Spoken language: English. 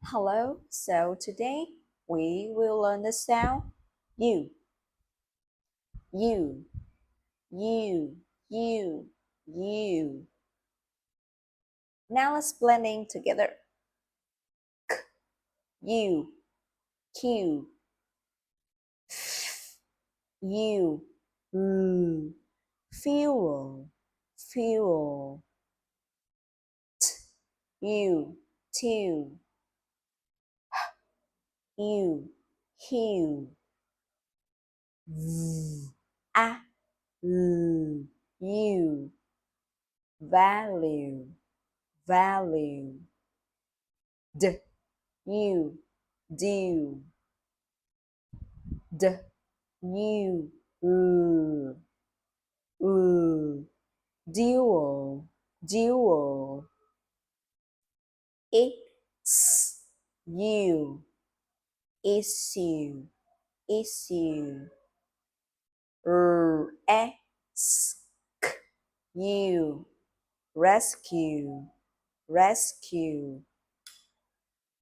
Hello, so today we will learn the sound U. U, U, U, U. Now let's blending together. K, U, Q, U, fuel, fuel. T, U, two, U, hue. V, a, l, u, value, value. D, u, do, d, u, dual, dual. X, u, issue, issue. S, k, u, rescue, rescue.